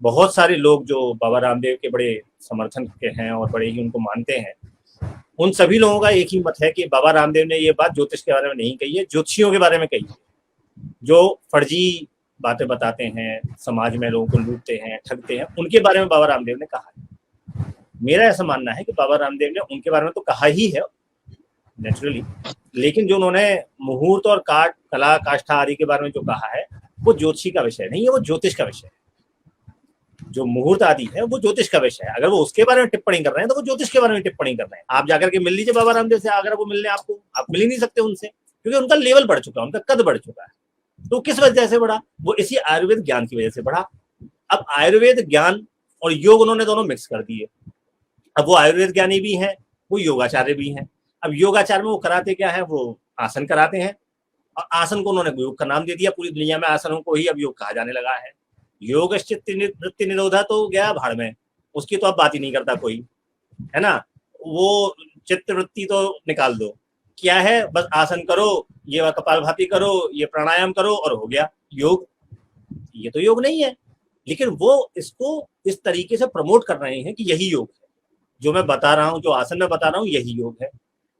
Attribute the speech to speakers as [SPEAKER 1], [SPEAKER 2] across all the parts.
[SPEAKER 1] बहुत सारे लोग जो बाबा रामदेव के बड़े समर्थन के हैं और बड़े ही उनको मानते हैं, उन सभी लोगों का एक ही मत है कि बाबा रामदेव ने ये बात ज्योतिष के बारे में नहीं कही है, ज्योतिषियों के बारे में कही है, जो फर्जी बातें बताते हैं, समाज में लोगों को लूटते हैं, ठगते हैं, उनके बारे में बाबा रामदेव ने कहा है। मेरा ऐसा मानना है कि बाबा रामदेव ने उनके बारे में तो कहा ही है नेचुरली, लेकिन जो उन्होंने मुहूर्त और काट कला काष्ठा आदि के बारे में जो कहा है वो ज्योतिषी का विषय नहीं है, वो ज्योतिष का विषय है। जो मुहूर्त आदि है वो ज्योतिष का विषय है। अगर वो उसके बारे में टिप्पणी कर रहे हैं तो वो ज्योतिष के बारे में टिप्पणी कर रहे हैं। आप जाकर के मिल लीजिए बाबा रामदेव से, अगर वो मिलने आपको, आप मिल ही नहीं सकते उनसे, क्योंकि उनका लेवल बढ़ चुका है, उनका कद बढ़ चुका है। तो किस वजह से बढ़ा? वो इसी आयुर्वेद ज्ञान की वजह से बढ़ा। अब आयुर्वेद ज्ञान और योग उन्होंने दोनों मिक्स कर दिए। अब वो आयुर्वेद ज्ञानी भी हैं, वो योगाचार्य भी हैं। अब योगाचार्य में वो कराते क्या है? वो आसन कराते हैं, और आसन को उन्होंने योग का नाम दे दिया। पूरी दुनिया में आसनों को ही अब योग कहा जाने लगा है। योग वृत्ति निरोधा तो गया भाड़ में, उसकी तो अब बात ही नहीं करता कोई, है ना। वो चित्त वृत्ति तो निकाल दो, क्या है? बस आसन करो, ये कपालभाति करो, ये प्राणायाम करो और हो गया योग। ये तो योग नहीं है, लेकिन वो इसको इस तरीके से प्रमोट कर रहे हैं कि यही योग है, जो मैं बता रहा हूँ, जो आसन में बता रहा हूँ यही योग है।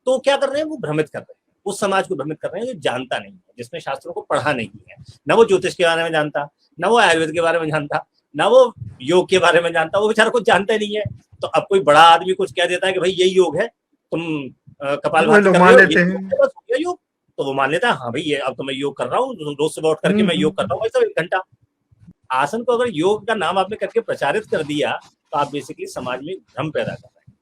[SPEAKER 1] तो क्या कर रहे हैं? वो भ्रमित कर रहे हैं, उस समाज को भ्रमित कर रहे हैं जो जानता नहीं है, जिसने शास्त्रों को पढ़ा नहीं है। ना वो ज्योतिष के बारे में जानता, ना वो आयुर्वेद के बारे में जानता, ना वो योग के बारे में जानता, वो बेचारा कुछ जानता ही नहीं है। तो अब कोई बड़ा आदमी कुछ कह देता है कि भाई यही योग है, तुम कपालभाति कर रहे हो, बस हो गया योग। तो वो मान लेता है, हाँ भाई ये अब तो मैं योग कर रहा हूँ, रोज सुबह उठ करके मैं योग कर रहा हूँ ऐसा 1 घंटा। आसन को अगर योग का नाम आपने करके प्रचारित कर दिया तो आप बेसिकली समाज में भ्रम पैदा कर रहे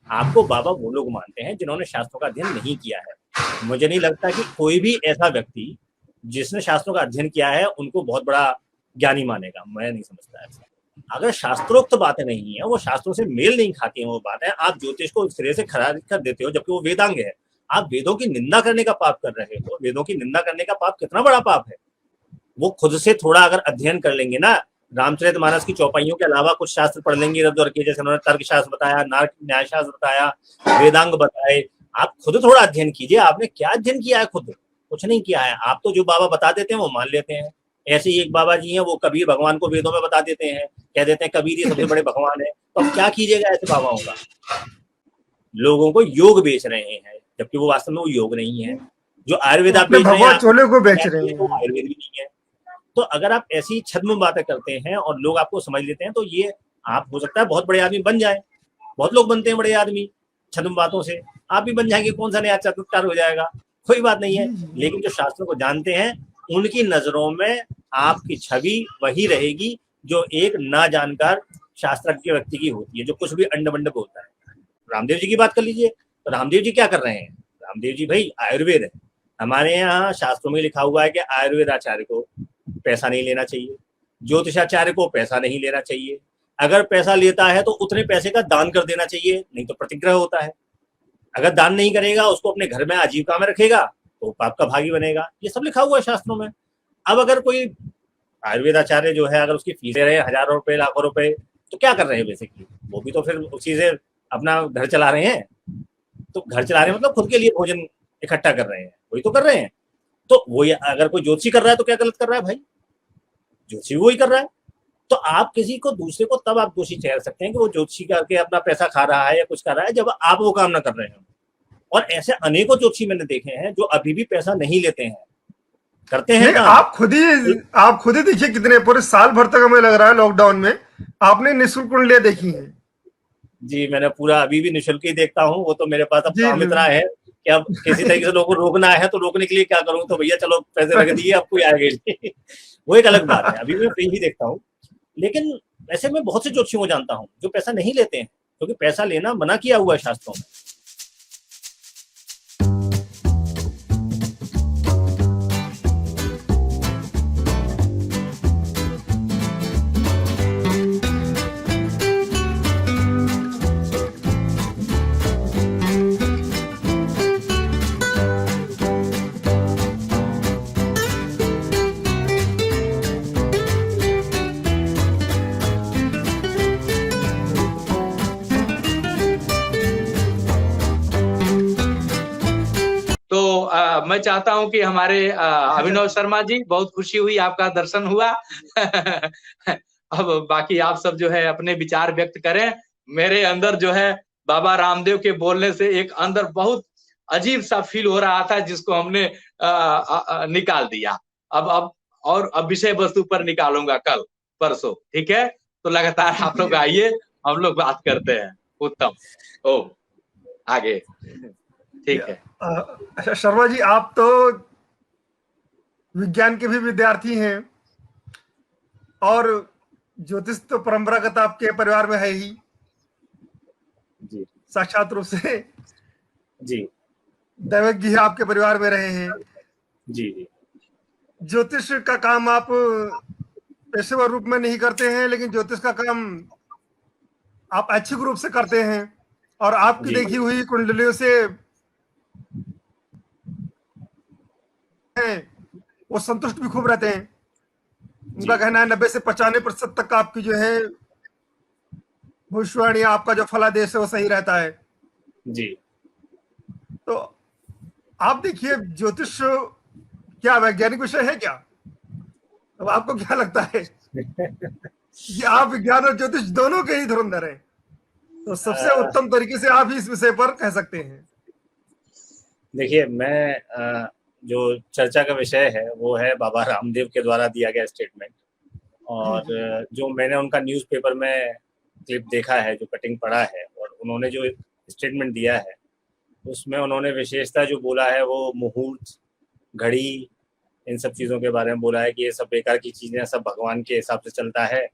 [SPEAKER 1] हैं। आपको बाबा वो लोग मानते हैं जिन्होंने शास्त्रों का अध्ययन नहीं किया है। मुझे नहीं लगता कि कोई भी ऐसा व्यक्ति जिसने शास्त्रों का अध्ययन किया है उनको बहुत बड़ा ज्ञानी मानेगा, मैं नहीं समझता ऐसा। अगर शास्त्रोक्त बातें नहीं है, वो शास्त्रों से मेल नहीं खाती हैं वो बातें, आप ज्योतिष को सिरे से खराब कर देते हो, जबकि वो वेदांग है। आप वेदों की निंदा करने का पाप कर रहे हो। वेदों की निंदा करने का पाप कितना बड़ा पाप है। वो खुद से थोड़ा अगर अध्ययन कर लेंगे ना, रामचरितमानस की चौपाइयों के अलावा कुछ शास्त्र पढ़ लेंगे इधर उधर के, जैसे उन्होंने तर्क शास्त्र बताया, न्याय शास्त्र बताया, वेदांग बताए। आप खुद थोड़ा अध्ययन कीजिए। आपने क्या अध्ययन किया है? खुद कुछ नहीं किया है। आप तो जो बाबा बता देते हैं वो मान लेते हैं। ऐसे ही एक बाबा जी हैं, वो कबीर भगवान को वेदों में बता देते हैं, कह देते हैं कबीर ही सबसे बड़े भगवान है। तो अब क्या कीजिएगा ऐसे बाबाओं का? लोगों को योग बेच रहे हैं, जबकि वो वास्तव में वो योग नहीं है। जो आयुर्वेद आप बेच रहे हैं,
[SPEAKER 2] चोले को बेच रहे हैं,
[SPEAKER 1] वो आयुर्वेद भी नहीं है। तो अगर आप ऐसी छद्म बातें करते हैं और लोग आपको समझ लेते हैं, तो ये आप हो सकता है बहुत बड़े आदमी बन जाए। बहुत लोग बनते हैं बड़े आदमी छद्म बातों से, आप भी बन जाएंगे। कौन सा नया चमत्कार हो जाएगा? कोई बात नहीं है। लेकिन जो शास्त्रों को जानते हैं उनकी नजरों में आपकी छवि वही रहेगी जो एक ना जानकार शास्त्रज्ञ व्यक्ति की होती है, जो कुछ भी अंड बंड बोलता है। रामदेव जी की बात कर लीजिए, तो रामदेव जी क्या कर रहे हैं? रामदेव जी भाई आयुर्वेद है। हमारे यहाँ शास्त्रों में लिखा हुआ है कि आयुर्वेद आचार्य को पैसा नहीं लेना चाहिए, ज्योतिषाचार्य को पैसा नहीं लेना चाहिए। अगर पैसा लेता है तो उतने पैसे का दान कर देना चाहिए, नहीं तो प्रतिग्रह होता है। अगर दान नहीं करेगा, उसको अपने घर में आजीविका में रखेगा तो पाप का भागी बनेगा। ये सब लिखा हुआ है शास्त्रों में। अब अगर कोई आयुर्वेद आचार्य जो है, अगर उसकी फीस ले रहे हैं हजारों रुपए, लाखों रुपए, तो क्या कर रहे हैं बेसिकली? वो भी तो फिर उसी से अपना घर चला रहे हैं। तो घर चला रहे हैं मतलब खुद के लिए भोजन इकट्ठा कर रहे हैं, वही तो कर रहे हैं। तो वो अगर कोई ज्योतिषी कर रहा है तो क्या गलत कर रहा है भाई? ज्योतिषी वही कर रहा है। तो आप किसी को दूसरे को तब आप दोषी ठहरा सकते हैं कि वो ज्योतिषी करके अपना पैसा खा रहा है या कुछ कर रहा है, जब आप वो काम ना कर रहे हैं। और ऐसे अनेकों ज्योतिषी मैंने देखे हैं जो अभी भी पैसा नहीं लेते हैं, करते हैं।
[SPEAKER 2] आप खुद ही देखिए, कितने पूरे साल भर तक हमें लग रहा है लॉकडाउन में आपने निःशुल्क कुंडलियां देखी हैं।
[SPEAKER 1] जी, मैंने पूरा अभी भी निःशुल्क ही देखता हूँ। वो तो मेरे पास अब काम इतना है कि अब किसी तरीके से लोगों को रोकना है तो रोकने के लिए क्या करूँ, तो भैया चलो पैसे रख दिए, अब कोई आएगा। वो एक अलग बात है। अभी मैं फ्री ही देखता हूँ। लेकिन वैसे मैं बहुत से ज्योतिषियों को जानता हूँ जो पैसा नहीं लेते हैं, क्योंकि पैसा लेना मना किया हुआ है शास्त्रों में।
[SPEAKER 3] मैं चाहता हूं कि हमारे अभिनव शर्मा जी, बहुत खुशी हुई आपका दर्शन हुआ। अब बाकी आप सब जो है अपने विचार व्यक्त करें। मेरे अंदर जो है बाबा रामदेव के बोलने से एक अंदर बहुत अजीब सा फील हो रहा था, जिसको हमने निकाल दिया। अब विषय वस्तु पर निकालूंगा कल परसों, ठीक है? तो लगातार आप लोग आइए, हम लोग बात करते हैं। उत्तम, ओ आगे, ठीक है।
[SPEAKER 2] अच्छा शर्मा जी, आप तो विज्ञान के भी विद्यार्थी हैं और ज्योतिष तो परंपरागत आपके परिवार में है ही
[SPEAKER 1] जी
[SPEAKER 2] साक्षात रूप से।
[SPEAKER 1] जी
[SPEAKER 2] दैवज्ञ ही आपके परिवार में रहे हैं।
[SPEAKER 1] जी जी
[SPEAKER 2] ज्योतिष का काम आप पेशेवर रूप में नहीं करते हैं, लेकिन ज्योतिष का काम आप ऐच्छिक रूप से करते हैं और आपकी
[SPEAKER 1] जी
[SPEAKER 2] देखी हुई कुंडलियों से वो संतुष्ट भी खूब रहते हैं। उनका कहना है 90 से 95% तक आपकी जो है भविष्यवाणी, आपका जो फलादेश है वो सही रहता है।
[SPEAKER 1] जी।
[SPEAKER 2] तो आप देखिए, ज्योतिष क्या वैज्ञानिक विषय है क्या? अब आपको क्या लगता है कि आप विज्ञान और ज्योतिष दोनों के ही धुरंधर हैं, तो सबसे उत्तम तरीके से आप ही इस विषय पर कह सकते हैं।
[SPEAKER 1] देखिए, मैं जो चर्चा का विषय है वो है बाबा रामदेव के द्वारा दिया गया स्टेटमेंट, और जो मैंने उनका न्यूज़पेपर में क्लिप देखा है, जो कटिंग पढ़ा है, और उन्होंने जो स्टेटमेंट दिया है उसमें उन्होंने विशेषता जो बोला है वो मुहूर्त, घड़ी, इन सब चीज़ों के बारे में बोला है कि ये सब बेकार की चीज़ें, सब भगवान के हिसाब से चलता है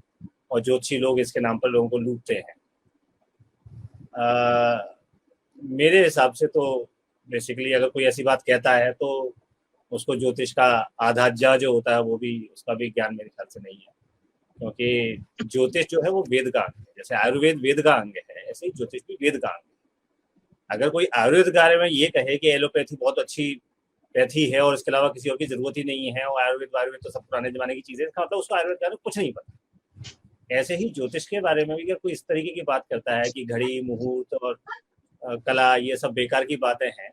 [SPEAKER 1] और ज्योतिषी लोग इसके नाम पर लोगों को लूटते हैं। मेरे हिसाब से तो बेसिकली अगर कोई ऐसी बात कहता है तो उसको ज्योतिष का आधा जो होता है वो भी, उसका भी ज्ञान मेरे ख्याल से नहीं है, क्योंकि ज्योतिष जो है वो वेद का अंग है। जैसे आयुर्वेद वेद का अंग है, ऐसे ही ज्योतिष भी वेद का अंग है। अगर कोई आयुर्वेद के बारे में ये कहे कि एलोपैथी बहुत अच्छी पैथी है और इसके अलावा किसी और की जरूरत ही नहीं है और आयुर्वेद तो सब पुराने जमाने की चीजें, इसका मतलब उसको आयुर्वेद के बारे में कुछ नहीं पता। ऐसे ही ज्योतिष के बारे में भी अगर कोई इस तरीके की बात करता है कि घड़ी, मुहूर्त और कला ये सब बेकार की बातें हैं,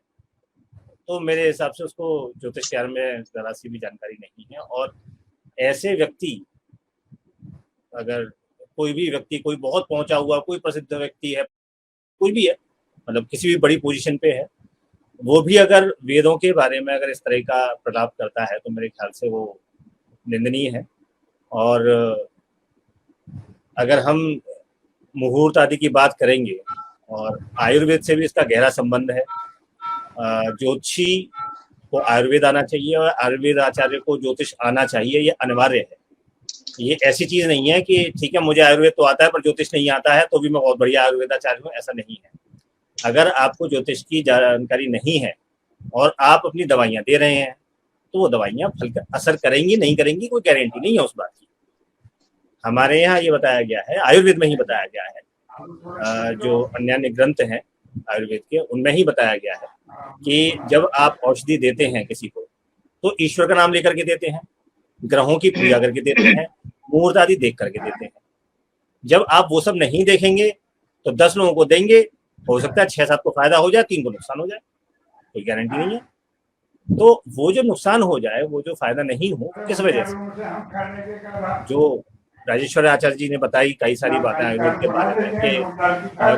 [SPEAKER 1] तो मेरे हिसाब से उसको ज्योतिष के बारे में जरा सी भी जानकारी नहीं है। और ऐसे व्यक्ति, अगर कोई भी व्यक्ति, कोई बहुत पहुंचा हुआ, कोई प्रसिद्ध व्यक्ति है, कोई भी है, मतलब किसी भी बड़ी पोजीशन पे है, वो भी अगर वेदों के बारे में अगर इस तरह का प्रलाप करता है तो मेरे ख्याल से वो निंदनीय है। और अगर हम मुहूर्त आदि की बात करेंगे, और आयुर्वेद से भी इसका गहरा संबंध है। ज्योतिषी को आयुर्वेद आना चाहिए और आयुर्वेद आचार्य को ज्योतिष आना चाहिए, ये अनिवार्य है। ये ऐसी चीज नहीं है कि ठीक है मुझे आयुर्वेद तो आता है पर ज्योतिष नहीं आता है तो भी मैं बहुत बढ़िया आयुर्वेद आचार्य हूँ, ऐसा नहीं है। अगर आपको ज्योतिष की जानकारी नहीं है और आप अपनी दवाइयाँ दे रहे हैं तो वो दवाइयाँ फल असर करेंगी नहीं करेंगी कोई गारंटी नहीं है उस बात की। हमारे यहाँ ये बताया गया है, आयुर्वेद में ही बताया गया है, जो अन्य ग्रंथ हैं आयुर्वेद के उनमें ही बताया गया है कि जब आप औषधि देते हैं किसी को तो ईश्वर का नाम लेकर के देते हैं, ग्रहों की पूजा करके देते हैं, मुहूर्त आदि देख करके देते हैं। जब आप वो सब नहीं देखेंगे तो 10 लोगों को देंगे, हो सकता है 6-7 को फायदा हो जाए, 3 को नुकसान हो जाए, कोई गारंटी नहीं है। तो वो जो नुकसान हो जाए, वो जो फायदा नहीं हो, किस वजह से? जो राजेश्वर आचार्य जी ने बताई कई सारी बातें आयुर्वेद के बारे में कि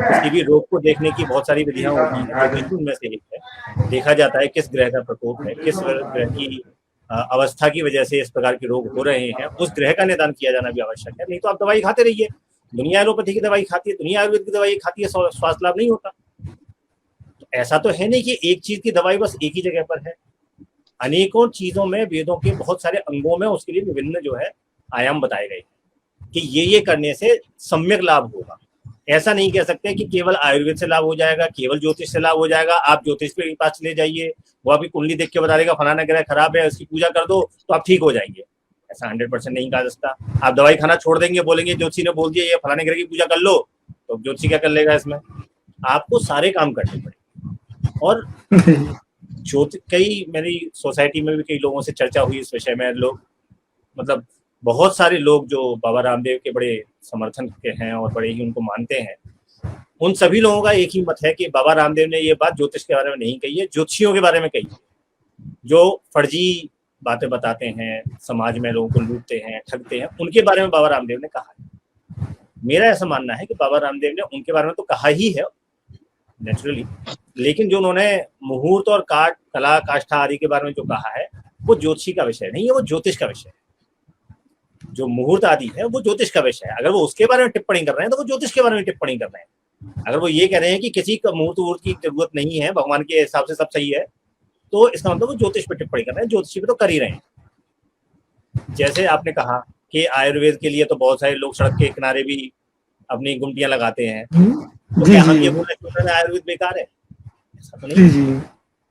[SPEAKER 1] किसी भी रोग को देखने की बहुत सारी विधियां होती हैं, तो बिल्कुल उनमें से एक है। देखा जाता है किस ग्रह का प्रकोप है, किस ग्रह की अवस्था की वजह से इस प्रकार के रोग हो रहे हैं, उस ग्रह का निदान किया जाना भी आवश्यक है। नहीं तो आप दवाई खाते रहिए। दुनिया एलोपैथी की दवाई खाती है, दुनिया आयुर्वेद की दवाई खाती है, स्वास्थ्य लाभ नहीं होता। तो ऐसा तो है नहीं कि एक चीज की दवाई बस एक ही जगह पर है। अनेकों चीजों में, वेदों के बहुत सारे अंगों में उसके लिए विभिन्न जो है आयाम बताए गए कि ये करने से सम्यक लाभ होगा। ऐसा नहीं कह सकते कि केवल आयुर्वेद से लाभ हो जाएगा, केवल ज्योतिष से लाभ हो जाएगा। आप ज्योतिष के पास चले जाइए, वो आपकी कुंडली देख के बता देगा फलाना ग्रह खराब है, उसकी पूजा कर दो तो आप ठीक हो जाएंगे। ऐसा 100% नहीं कहा जा सकता। आप दवाई खाना छोड़ देंगे, बोलेंगे ज्योतिषी ने बोल दिया ये फलाने ग्रह की पूजा कर लो, तो ज्योतिषी क्या कर लेगा? इसमें आपको सारे काम करने पड़ेंगे। और कई मेरी सोसाइटी में भी कई लोगों से चर्चा हुई इस विषय में। लोग, मतलब बहुत सारे लोग जो बाबा रामदेव के बड़े समर्थन के हैं और बड़े ही उनको मानते हैं, उन सभी लोगों का एक ही मत है कि बाबा रामदेव ने ये बात ज्योतिष के बारे में नहीं कही है, ज्योतिषियों के बारे में कही है, जो फर्जी बातें बताते हैं, समाज में लोगों को लूटते हैं, ठगते हैं, उनके बारे में बाबा रामदेव ने कहा है। मेरा ऐसा मानना है कि बाबा रामदेव ने उनके बारे में तो कहा ही है नेचुरली, लेकिन जो उन्होंने मुहूर्त और काट कला काष्ठा आदि के बारे में जो कहा है वो ज्योतिषी का विषय नहीं है, वो ज्योतिष का विषय है। जो मुहूर्त आदि है वो ज्योतिष का विषय है। अगर वो उसके बारे में टिप्पणी कर रहे हैं तो वो ज्योतिष के बारे में टिप्पणी कर रहे हैं। अगर वो ये कह रहे हैं कि किसी का मुहूर्त वूर्त की जरूरत नहीं है, भगवान के हिसाब से सब सही है, तो इसका मतलब वो ज्योतिष पे टिप्पणी कर रहे हैं। ज्योतिषी पे तो कर ही रहे हैं। जैसे आपने कहा कि आयुर्वेद के लिए तो बहुत सारे लोग सड़क के किनारे भी अपनी गुमटियां लगाते हैं, तो क्या हम ये बोल रहे हैं आयुर्वेद बेकार है? ऐसा तो नहीं।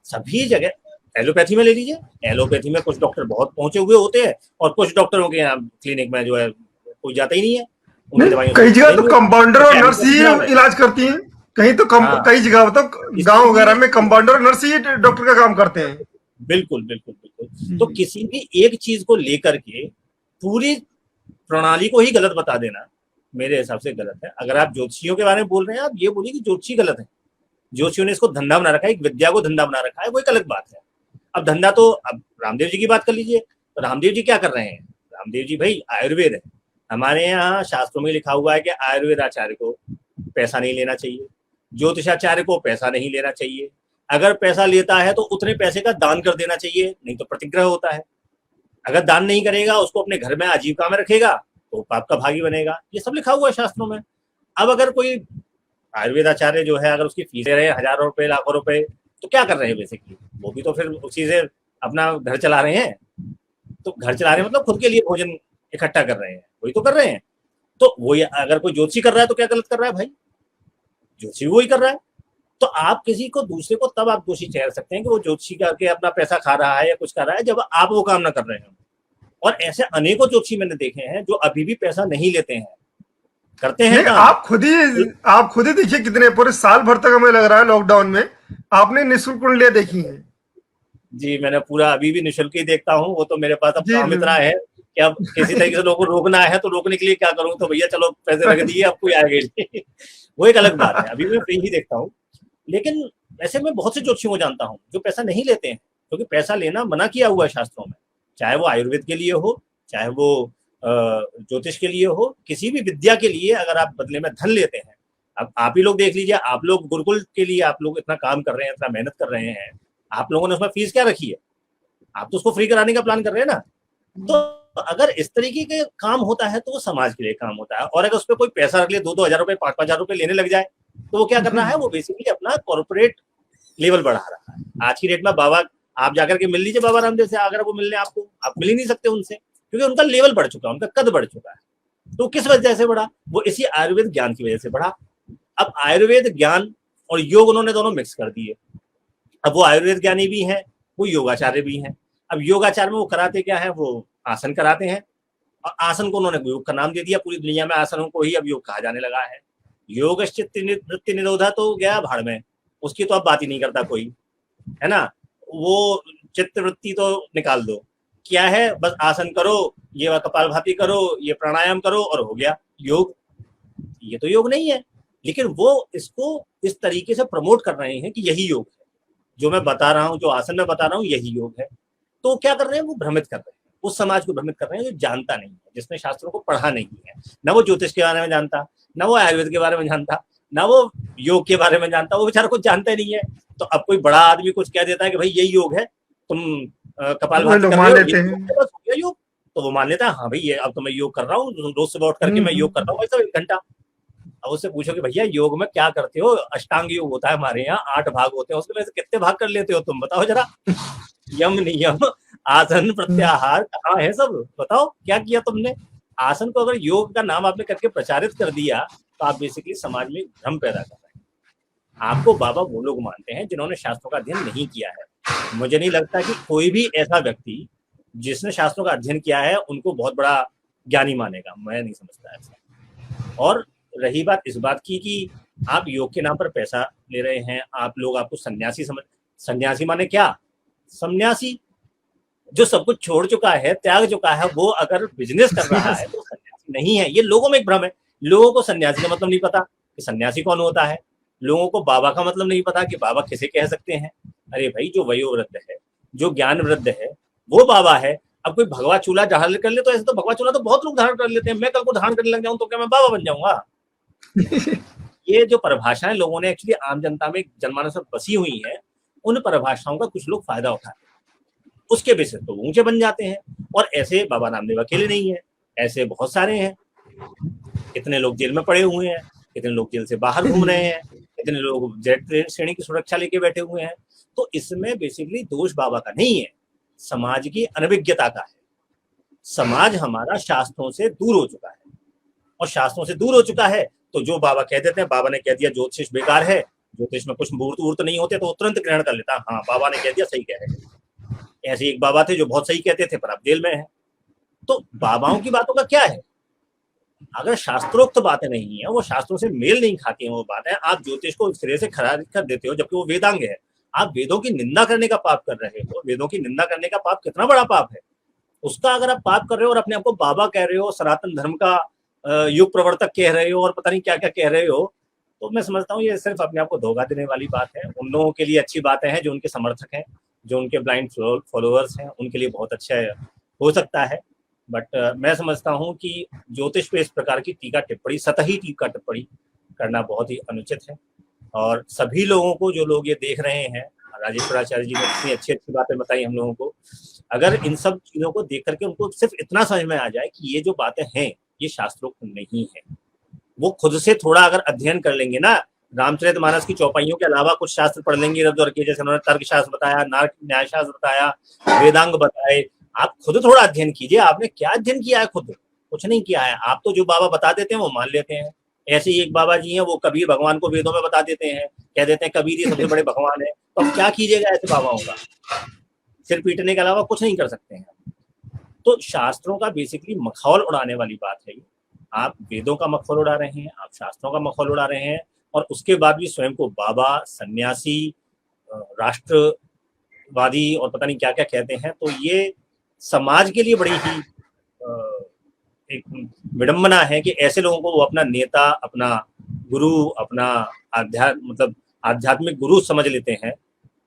[SPEAKER 1] सभी जगह एलोपैथी में ले लीजिए, एलोपैथी में कुछ डॉक्टर बहुत पहुंचे हुए होते हैं और कुछ डॉक्टरों के यहाँ क्लिनिक में जो है कोई जाता ही नहीं है।
[SPEAKER 2] कई जगह तो कंपाउंडर और नर्स ही इलाज करती हैं, कहीं तो कई जगह तो गांव वगैरह में कंपाउंडर और नर्स ही डॉक्टर का काम करते हैं।
[SPEAKER 1] बिल्कुल बिल्कुल बिल्कुल। तो किसी भी एक चीज को लेकर के पूरी प्रणाली को ही गलत बता देना मेरे हिसाब से गलत है। अगर आप ज्योतिषियों के बारे में बोल रहे हैं, आप ये बोलिए कि ज्योतिषी गलत है। ज्योतिषियों ने इसको धंधा बना रखा है, एक विद्या को धंधा बना रखा है, वो एक अलग बात है। अब धंधा तो अब रामदेव जी की बात कर लीजिए, तो रामदेव जी क्या कर रहे हैं? रामदेव जी भाई आयुर्वेद है, हमारे यहाँ शास्त्रों में लिखा हुआ है कि आयुर्वेद आचार्य को पैसा नहीं लेना चाहिए, ज्योतिषाचार्य को पैसा नहीं लेना चाहिए। अगर पैसा लेता है तो उतने पैसे का दान कर देना चाहिए, नहीं तो प्रतिग्रह होता है। अगर दान नहीं करेगा, उसको अपने घर में आजीविका में रखेगा तो पाप का भागी बनेगा। ये सब लिखा हुआ है शास्त्रों में। अब अगर कोई आयुर्वेद आचार्य जो है, अगर उसकी फीस ले रहे हैं हजारों रुपए लाखों रुपए, तो क्या कर रहे हैं बेसिकली? वो भी तो फिर उसी से अपना घर चला रहे हैं। तो घर चला रहे हैं मतलब खुद के लिए भोजन इकट्ठा कर रहे हैं, वही तो कर रहे हैं। तो वही अगर कोई ज्योतिषी कर रहा है तो क्या गलत कर रहा है भाई? ज्योतिषी वही कर रहा है। तो आप किसी को दूसरे को तब आप दोषी ठहरा सकते हैं कि वो ज्योतिषी करके अपना पैसा खा रहा है या कुछ कर रहा है, जब आप वो काम ना कर रहे हैं। और ऐसे अनेकों ज्योतिषी मैंने देखे हैं जो अभी भी पैसा नहीं लेते हैं, करते हैं काम।
[SPEAKER 2] आप खुद ही देखिए, कितने पूरे साल भर तक हमें लग रहा है लॉकडाउन में आपने निःशुल्क कुंडलियां देखी हैं।
[SPEAKER 1] जी, मैंने पूरा अभी भी निःशुल्क ही देखता हूँ। वो तो मेरे पास अब काम इतना है कि अब किसी तरीके से लोगों को रोकना है तो रोकने के लिए क्या करूँ, तो भैया चलो पैसे रख दिए, अब कोई आएगा। वो एक अलग बात है। अभी मैं फ्री ही देखता हूँ। लेकिन ऐसे में बहुत से ज्योतिषियों को जानता हूँ जो पैसा नहीं लेते हैं, क्योंकि पैसा लेना मना किया हुआ है शास्त्रों में, चाहे वो आयुर्वेद के लिए हो, चाहे वो ज्योतिष के लिए हो, किसी भी विद्या के लिए अगर आप बदले में धन लेते हैं। अब आप ही लोग देख लीजिए, आप लोग गुरुकुल के लिए आप लोग इतना काम कर रहे हैं, इतना मेहनत कर रहे हैं, आप लोगों ने उसमें फीस क्या रखी है? आप तो उसको फ्री कराने का प्लान कर रहे हैं ना। तो अगर इस तरीके के काम होता है तो वो समाज के लिए काम होता है। और अगर उस पर कोई पैसा रख ले, 2-2 हजार रुपए 5-5 हजार रुपए लेने लग जाए, तो वो क्या करना है? वो बेसिकली अपना कॉर्पोरेट लेवल बढ़ा रहा है। आज की डेट में बाबा, आप जाकर के मिल लीजिए बाबा रामदेव से, अगर वो मिलने आपको, आप मिल ही नहीं सकते उनसे, क्योंकि उनका लेवल बढ़ चुका है, उनका कद बढ़ चुका है। तो किस वजह से बढ़ा? वो इसी आयुर्वेद ज्ञान की वजह से बढ़ा। अब आयुर्वेद ज्ञान और योग उन्होंने दोनों मिक्स कर दिए। अब वो आयुर्वेद ज्ञानी भी हैं, वो योगाचार्य भी हैं। अब योगाचार्य में वो कराते क्या है? वो आसन कराते हैं, और आसन को उन्होंने योग का नाम दे दिया। पूरी दुनिया में आसनों को ही अब योग कहा जाने लगा है। योग नृत्य निरोधा तो गया भाड़ में, उसकी तो अब बात ही नहीं करता कोई, है ना। वो चित्तवृत्ति तो निकाल दो, क्या है? बस आसन करो, ये कपालभाति करो, ये प्राणायाम करो और हो गया योग। ये तो योग नहीं है, लेकिन वो इसको इस तरीके से प्रमोट कर रहे हैं कि यही योग है, जो मैं बता रहा हूँ, जो आसन में बता रहा हूँ, यही योग है। तो क्या कर रहे हैं? वो भ्रमित कर रहे हैं, उस समाज को भ्रमित कर रहे हैं जो जानता नहीं है, जिसने शास्त्रों को पढ़ा नहीं है। ना वो ज्योतिष के बारे में जानता, ना वो आयुर्वेद के बारे में जानता, ना वो योग के बारे में जानता, वो बेचारा कुछ जानता ही नहीं है। तो अब कोई बड़ा आदमी कुछ कह देता है कि भाई यही योग है, तुम कपालभाति कर रहे हो, योग, तो वो मान लेता है, हाँ भाई ये अब तो मैं योग कर रहा हूँ, रोज सुबह उठ करके मैं योग कर रहा हूँ भाई 1 घंटा। अब उससे पूछो कि भैया योग में क्या करते हो? अष्टांग योग होता है हमारे यहाँ, 8 भाग होते हैं, उसके में से कितने भाग कर लेते हो तुम? बताओ जरा। यम नियम आसन प्रत्याहार कहाँ है सब? बताओ क्या किया तुमने? आसन को अगर योग का नाम आपने करके प्रचारित कर दिया तो आप बेसिकली समाज में भ्रम पैदा कर रहे हैं। आपको बाबा वो लोग मानते हैं जिन्होंने शास्त्रों का अध्ययन नहीं किया है। मुझे नहीं लगता कि कोई भी ऐसा व्यक्ति जिसने शास्त्रों का अध्ययन किया है उनको बहुत बड़ा ज्ञानी मानेगा, मैं नहीं समझता ऐसा। और रही बात इस बात की कि आप योग के नाम पर पैसा ले रहे हैं, आप लोग आपको सन्यासी समझ, सन्यासी माने क्या? सन्यासी जो सब कुछ छोड़ चुका है, त्याग चुका है, वो अगर बिजनेस कर रहा है तो सन्यासी नहीं है। ये लोगों में एक भ्रम है। लोगों को सन्यासी का मतलब नहीं पता कि सन्यासी कौन होता है। लोगों को बाबा का मतलब नहीं पता कि बाबा किसे कह सकते हैं। अरे भाई, जो वयोवृद्ध है, जो ज्ञान वृद्ध है, वो बाबा है। अब कोई भगवा चूल्हा धारण कर ले तो ऐसे तो भगवा चूल्हा तो बहुत लोग धारण कर लेते हैं, मैं कल को धारण करने लग जाऊं तो क्या मैं बाबा बन जाऊंगा? ये जो परिभाषाएं लोगों ने एक्चुअली आम जनता में जनमानस में बसी हुई है, उन परिभाषाओं का कुछ लोग फायदा उठाते हैं, उसके बेसिस पे तो ऊंचे बन जाते हैं। और ऐसे बाबा रामदेव अकेले नहीं है, ऐसे बहुत सारे हैं। कितने लोग जेल में पड़े हुए हैं, कितने लोग जेल से बाहर घूम रहे हैं, कितने लोग जेड श्रेणी की सुरक्षा लेके बैठे हुए हैं। तो इसमें बेसिकली दोष बाबा का नहीं है, समाज की अनभिज्ञता का है। समाज हमारा शास्त्रों से दूर हो चुका है, और शास्त्रों से दूर हो चुका है तो जो बाबा कह देते हैं, बाबा ने कह दिया ज्योतिष बेकार है, ज्योतिष में कुछ मुहूर्त वूर्त नहीं होते, तो वो तुरंत ग्रहण कर लेता, हाँ बाबा ने कह दिया सही कह रहे हैं। ऐसे एक बाबा थे जो बहुत सही कहते थे, पर अब जेल में है। तो बाबाओं की बातों का क्या है? अगर शास्त्रोक्त बातें नहीं है, वो शास्त्रों से मेल नहीं खाती हैं वो बातें, आप ज्योतिष को सिरे से खराब कर देते हो, जबकि वो वेदांग है। आप वेदों की निंदा करने का पाप कर रहे हो। वेदों की निंदा करने का पाप कितना बड़ा पाप है, उसका अगर आप पाप कर रहे हो और अपने आप को बाबा कह रहे हो, सनातन धर्म का युग प्रवर्तक कह रहे हो और पता नहीं क्या क्या कह रहे हो, तो मैं समझता हूँ ये सिर्फ अपने आप को धोखा देने वाली बात है। उन लोगों के लिए अच्छी बातें हैं जो उनके समर्थक हैं, जो उनके ब्लाइंड फॉलोअर्स हैं, उनके लिए बहुत अच्छा हो सकता है। बट मैं समझता हूँ कि ज्योतिष पे इस प्रकार की टीका टिप्पणी, सतही टीका टिप्पणी करना बहुत ही अनुचित है। और सभी लोगों को, जो लोग ये देख रहे हैं, राजेश्वराचार्य जी ने इतनी अच्छी अच्छी बातें बताई हम लोगों को, अगर इन सब चीजों को देख करके उनको सिर्फ इतना समझ में आ जाए कि ये जो बातें हैं ये शास्त्रोक्त नहीं है, वो खुद से थोड़ा अगर अध्ययन कर लेंगे ना, रामचरितमानस की चौपाइयों के अलावा कुछ शास्त्र पढ़ लेंगे इधर उधर के, जैसे उन्होंने तर्क शास्त्र बताया, न्याय शास्त्र बताया, वेदांग बताए, आप खुद थोड़ा अध्ययन कीजिए। आपने क्या अध्ययन किया है? खुद कुछ नहीं किया है। आप तो जो बाबा बता देते हैं वो मान लेते हैं। ऐसे ही एक बाबा जी हैं, वो कबीर भगवान को वेदों में बता देते हैं, कह देते हैं कबीर ये सबसे बड़े भगवान है। तो अब क्या कीजिएगा ऐसे बाबाओं का? सिर पीटने के अलावा कुछ नहीं कर सकते हैं। तो शास्त्रों का बेसिकली मखौल उड़ाने वाली बात है ये। आप वेदों का मखौल उड़ा रहे हैं, आप शास्त्रों का मखौल उड़ा रहे हैं, और उसके बाद भी स्वयं को बाबा, सन्यासी, राष्ट्रवादी और पता नहीं क्या क्या कहते हैं। तो ये समाज के लिए बड़ी ही एक विडंबना है कि ऐसे लोगों को वो अपना नेता, अपना गुरु, अपना आध्यात्मिक गुरु समझ लेते हैं,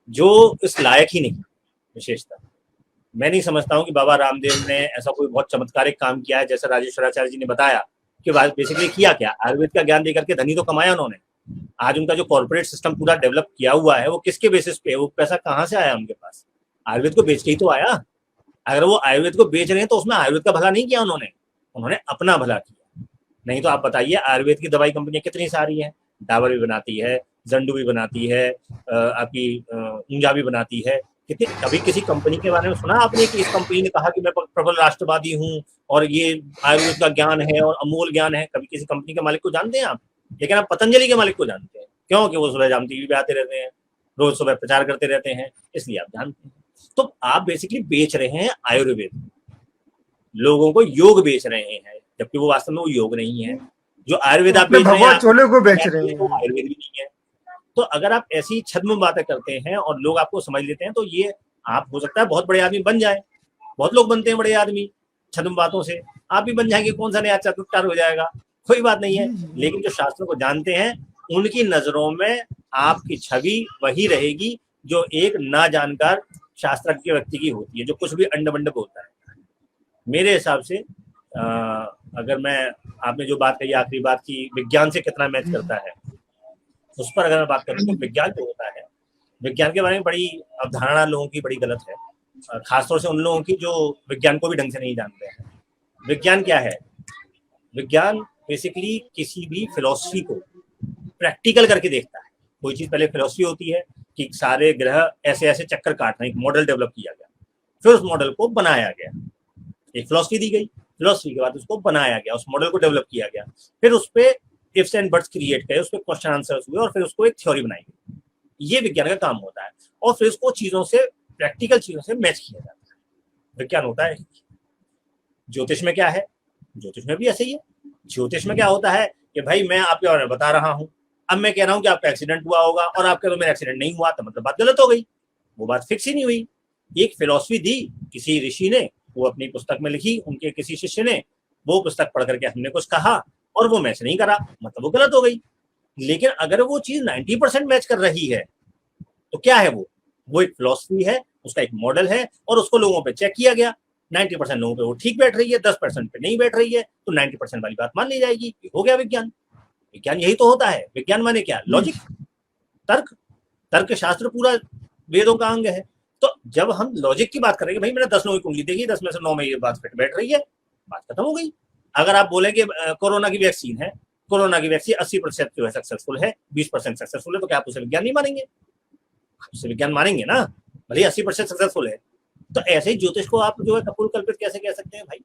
[SPEAKER 1] जो इस लायक ही नहीं। विशेषता मैं नहीं समझता हूँ कि बाबा रामदेव ने ऐसा कोई बहुत चमत्कारिक काम किया है, जैसे राजेश्वराचार्य जी ने बताया कि बेसिकली किया क्या, आयुर्वेद का ज्ञान देकर के धनी तो कमाया उन्होंने। आज उनका जो कॉर्पोरेट सिस्टम पूरा डेवलप किया हुआ है वो किसके बेसिस पे? वो पैसा कहाँ से आया उनके पास? आयुर्वेद को बेच के ही तो आया। अगर वो आयुर्वेद को बेच रहे हैं तो उसमें आयुर्वेद का भला नहीं किया उन्होंने, उन्होंने अपना भला किया। नहीं तो आप बताइए, आयुर्वेद की दवाई कंपनियां कितनी सारी हैं, डाबर भी बनाती है, जंडू भी बनाती है, आपकी ऊंजा भी बनाती है। कितनी, कभी किसी कंपनी के बारे में सुना आपने कि इस कंपनी ने कहा कि मैं प्रबल राष्ट्रवादी हूँ और ये आयुर्वेद का ज्ञान है और अमूल ज्ञान है? कभी किसी कंपनी के मालिक को जानते हैं आप? लेकिन आप पतंजलि के मालिक को जानते हैं। क्यों? कि वो सुबह शाम टीवी पे आते रहते हैं, रोज सुबह प्रचार करते रहते हैं, इसलिए आप जानते हैं। तो आप बेसिकली बेच रहे हैं आयुर्वेद, लोगों को योग बेच रहे हैं, जबकि वो वास्तव में वो योग नहीं है। जो आयुर्वेद आप बेच रहे हैं,
[SPEAKER 2] चोले को बेच रहे हैं,
[SPEAKER 1] आयुर्वेद भी नहीं है। तो अगर आप ऐसी छद्म बातें करते हैं और लोग आपको समझ लेते हैं, तो ये आप हो सकता है बहुत बड़े आदमी बन जाए। बहुत लोग बनते हैं बड़े आदमी छद्म बातों से, आप भी बन जाएंगे, कौन सा नया चमत्कार हो जाएगा, कोई बात नहीं है। लेकिन जो शास्त्रों को जानते हैं उनकी नजरों में आपकी छवि वही रहेगी जो एक ना जानकार शास्त्रज्ञ व्यक्ति की होती है, जो कुछ भी अंड बंड बोलता है। मेरे हिसाब से अगर मैं, आपने जो बात कही आखिरी बात की विज्ञान से कितना मैच करता है, उस पर अगर मैं बात करूं तो विज्ञान जो होता है, विज्ञान के बारे में बड़ी अवधारणा लोगों की बड़ी गलत है, खासतौर से उन लोगों की जो विज्ञान को भी ढंग से नहीं जानते हैं। विज्ञान क्या है? विज्ञान बेसिकली किसी भी फिलॉसफी को प्रैक्टिकल करके देखता है। कोई चीज पहले फिलॉसफी होती है कि सारे ग्रह ऐसे ऐसे चक्कर काट रहे हैं, एक मॉडल डेवलप किया गया, फिर उस मॉडल को बनाया गया, एक फिलॉसफी दी गई, फिलॉसफी के बाद उसको बनाया गया, उस मॉडल को डेवलप किया गया, फिर उस पर इफ्स एंड बट्स क्रिएट करे, उस पर क्वेश्चन आंसर्स हुए और फिर उसको एक थ्योरी बनाई गई। ये विज्ञान का काम होता है, और फिर उसको चीजों से, प्रैक्टिकल चीजों से मैच किया जाता है। विज्ञान होता है। ज्योतिष में क्या है? ज्योतिष में भी ऐसे ही है। ज्योतिष में क्या होता है कि भाई मैं आपके बारे में बता रहा हूं, अब मैं कह रहा हूं कि आपका एक्सीडेंट हुआ होगा और आप कह रहे हो मेरा एक्सीडेंट नहीं हुआ, तो मतलब बात गलत हो गई, वो बात फिक्स ही नहीं हुई। एक फिलॉसफी दी किसी ऋषि ने, वो अपनी पुस्तक में लिखी, उनके किसी शिष्य ने, वो पुस्तक पढ़ करके हमने कुछ कहा और वो मैच नहीं करा, मतलब वो गलत हो गई। लेकिन अगर वो चीज 90% मैच कर रही है तो क्या है? वो एक फिलॉसफी है उसका एक मॉडल है और उसको लोगों पे चेक किया गया, 90% लोगों पे वो ठीक बैठ रही है, 10% पे नहीं बैठ रही है, तो 90% वाली बात मान ली जाएगी। हो गया विज्ञान। विज्ञान यही तो होता है। विज्ञान माने क्या? लॉजिक, तर्क। तर्क शास्त्र पूरा वेदों का अंग है। तो जब हम लॉजिक की बात करेंगे, भाई मैंने 10 लोगों की कुंडली देखी, 10 में से 9 में ये बात फिट बैठ रही है, बात खत्म हो गई। अगर आप बोलेंगे कोरोना की वैक्सीन है, कोरोना की वैक्सीन 80% जो है सक्सेसफुल है, 20% सक्सेसफुल है, तो क्या आप उसे विज्ञान नहीं मानेंगे? आप उसे विज्ञान मानेंगे ना, भले 80% सक्सेसफुल है। तो ऐसे ही ज्योतिष को आप जो है कपूल कल्पित कैसे कह सकते हैं भाई?